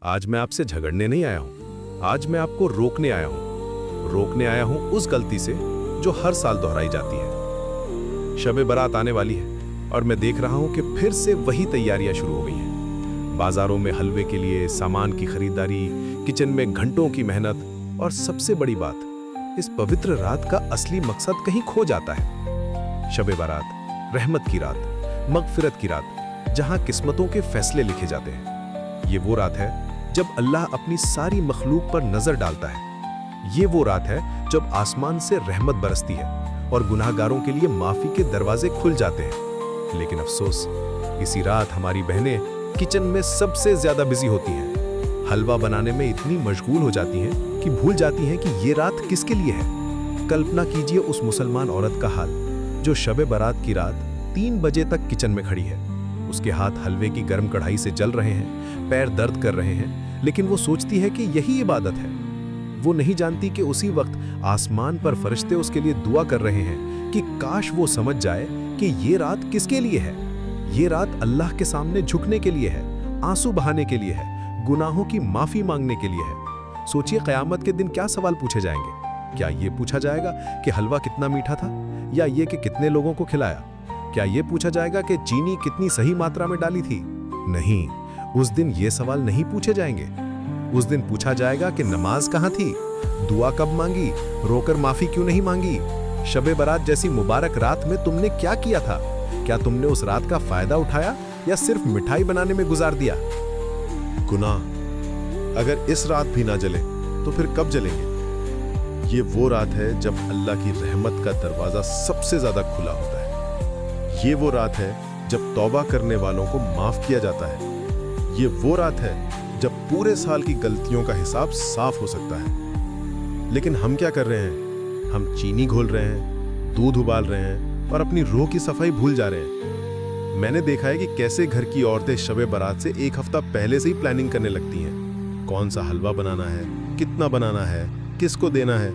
आज मैं आपसे झगड़ने नहीं आया हूँ, आज मैं आपको रोकने आया हूँ उस गलती से जो हर साल दोहराई जाती है। शब बारात आने वाली है और मैं देख रहा हूँ कि फिर से वही तैयारियां शुरू हो गई हैं। बाजारों में हलवे के लिए सामान की खरीदारी, किचन में घंटों की मेहनत और सबसे बड़ी बात, इस पवित्र रात का असली मकसद कहीं खो जाता है। शब बारात रहमत की रात, मगफिरत की रात, जहां किस्मतों के फैसले लिखे जाते हैं। ये वो रात है जब अल्लाह अपनी सारी मखलूक पर नजर डालता है। ये वो रात है जब आसमान से रहमत बरसती है और गुनाहगारों के लिए माफी के दरवाजे खुल जाते हैं। लेकिन अफसोस, इसी रात हमारी बहनें किचन में सबसे ज्यादा बिजी होती हैं। हलवा बनाने में इतनी मशगूल हो जाती हैं कि भूल जाती हैं कि ये रात किसके लिए है। कल्पना कीजिए उस मुसलमान औरत का हाल जो शब बारात की रात 3 बजे तक किचन में खड़ी है। उसके हाथ हलवे की गर्म कढ़ाई से जल रहे हैं, पैर दर्द कर रहे हैं, लेकिन वो सोचती है कि यही इबादत है। वो नहीं जानती कि उसी वक्त आसमान पर फरिश्ते उसके लिए दुआ कर रहे हैं कि काश वो समझ जाए कि ये रात किसके लिए है। ये रात अल्लाह के सामने झुकने के लिए है, आंसू बहाने के लिए है, गुनाहों की माफी मांगने के लिए है। सोचिए क़यामत के दिन क्या सवाल पूछे जाएंगे। क्या ये पूछा जाएगा कि हलवा कितना मीठा था, या ये कि कितने लोगों को खिलाया? क्या ये पूछा जाएगा कि चीनी कितनी सही मात्रा में डाली थी? नहीं, उस दिन ये सवाल नहीं पूछे जाएंगे। उस दिन पूछा जाएगा कि नमाज कहाँ थी, दुआ कब मांगी, रोकर माफी क्यों नहीं मांगी, शब बारात जैसी मुबारक रात में तुमने क्या किया था? क्या तुमने उस रात का फायदा उठाया या सिर्फ मिठाई बनाने में गुजार दिया? गुनाह अगर इस रात भी ना जले तो फिर कब जलेंगे? ये वो रात है जब अल्लाह की रहमत का दरवाजा सबसे ज्यादा खुला होता है। ये वो रात है जब तौबा करने वालों को माफ किया जाता है। ये वो रात है जब पूरे साल की गलतियों का हिसाब साफ हो सकता है। लेकिन हम क्या कर रहे हैं? हम चीनी घोल रहे हैं, दूध उबाल रहे हैं और अपनी रूह की सफाई भूल जा रहे हैं। मैंने देखा है कि कैसे घर की औरतें शब बारात से 1 हफ्ता पहले से ही प्लानिंग करने लगती हैं। कौन सा हलवा बनाना है, कितना बनाना है, किसको देना है।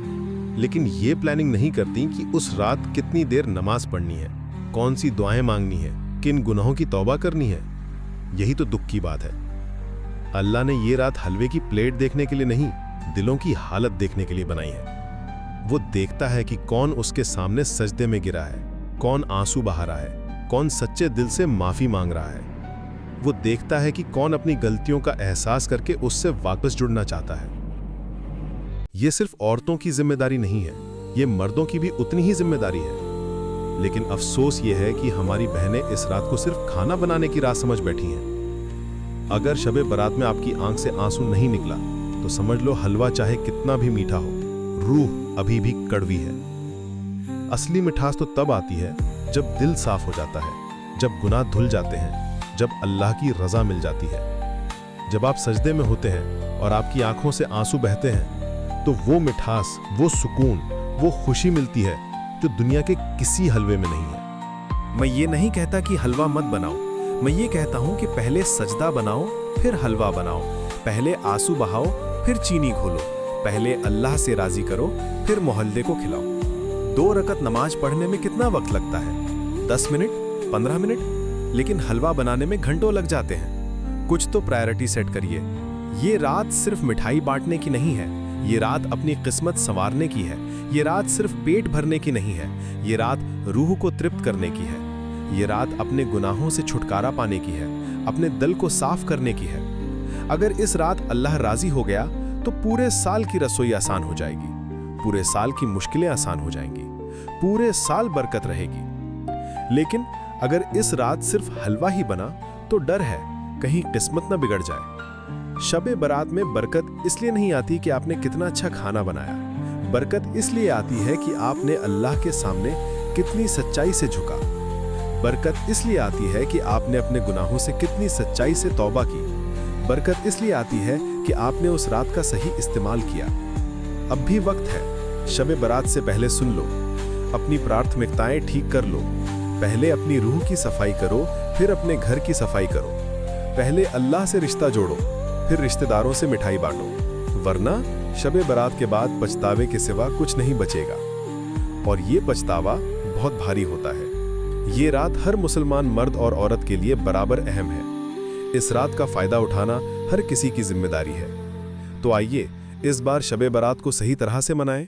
लेकिन ये प्लानिंग नहीं करती कि उस रात कितनी देर नमाज पढ़नी है, कौन सी दुआएं मांगनी है, किन गुनाहों की तौबा करनी है। यही तो दुख की बात है। अल्लाह ने ये रात हलवे की प्लेट देखने के लिए नहीं, दिलों की हालत देखने के लिए बनाई है। वो देखता है कि कौन उसके सामने सजदे में गिरा है, कौन आंसू बहा रहा है, कौन सच्चे दिल से माफी मांग रहा है। वो देखता है कि कौन अपनी गलतियों का एहसास करके उससे वापस जुड़ना चाहता है। ये सिर्फ औरतों की जिम्मेदारी नहीं है, ये मर्दों की भी उतनी ही जिम्मेदारी है। लेकिन अफसोस ये है कि हमारी बहनें इस रात को सिर्फ खाना बनाने की राह समझ बैठी हैं। अगर शब बारात में आपकी आंख से आंसू नहीं निकला तो समझ लो हलवा चाहे कितना भी मीठा हो, रूह अभी भी कड़वी है। असली मिठास तो तब आती है जब दिल साफ हो जाता है, जब गुनाह धुल जाते हैं, जब अल्लाह की रजा मिल जाती है। जब आप सजदे में होते हैं और आपकी आंखों से आंसू बहते हैं तो वो मिठास, वो सुकून, वो खुशी मिलती है जो दुनिया के किसी हलवे में नहीं है। मैं ये नहीं कहता कि हलवा मत बनाओ, मैं ये कहता हूँ कि पहले सजदा बनाओ फिर हलवा बनाओ, पहले आंसू बहाओ फिर चीनी घोलो, पहले अल्लाह से राजी करो फिर मोहल्ले को खिलाओ। 2 रकत नमाज पढ़ने में कितना वक्त लगता है? 10 मिनट, 15 मिनट, लेकिन हलवा बनाने में घंटों लग जाते हैं। कुछ तो प्रायोरिटी सेट करिए। ये रात सिर्फ मिठाई बांटने की नहीं है, ये रात अपनी किस्मत संवारने की है। ये रात सिर्फ पेट भरने की नहीं है, ये रात रूह को तृप्त करने की है। ये रात अपने गुनाहों से छुटकारा पाने की है, अपने दिल को साफ करने की है। अगर इस रात अल्लाह राजी हो गया तो पूरे साल की रसोई आसान हो जाएगी, पूरे साल की मुश्किलें आसान हो जाएंगी, पूरे साल बरकत रहेगी। लेकिन अगर इस रात सिर्फ हलवा ही बना तो डर है कहीं किस्मत न बिगड़ जाए। शब बारात में बरकत इसलिए नहीं आती कि आपने कितना अच्छा खाना बनाया, बरकत इसलिए आती है कि आपने अल्लाह के सामने कितनी सच्चाई से झुका। बरकत इसलिए आती है कि आपने अपने गुनाहों से कितनी सच्चाई से तौबा की। बरकत इसलिए आती है कि आपने उस रात का सही इस्तेमाल किया। अब भी वक्त है, शब बारात से पहले सुन लो, अपनी प्राथमिकताएं ठीक कर लो। पहले अपनी रूह की सफाई करो, फिर अपने घर की सफाई करो। पहले अल्लाह से रिश्ता जोड़ो, फिर रिश्तेदारों से मिठाई बांटो, वरना शब बारात के बाद पछतावे के सिवा कुछ नहीं बचेगा। और ये पछतावा बहुत भारी होता है। ये रात हर मुसलमान मर्द और औरत के लिए बराबर अहम है। इस रात का फायदा उठाना हर किसी की जिम्मेदारी है। तो आइए इस बार शब बारात को सही तरह से मनाएं।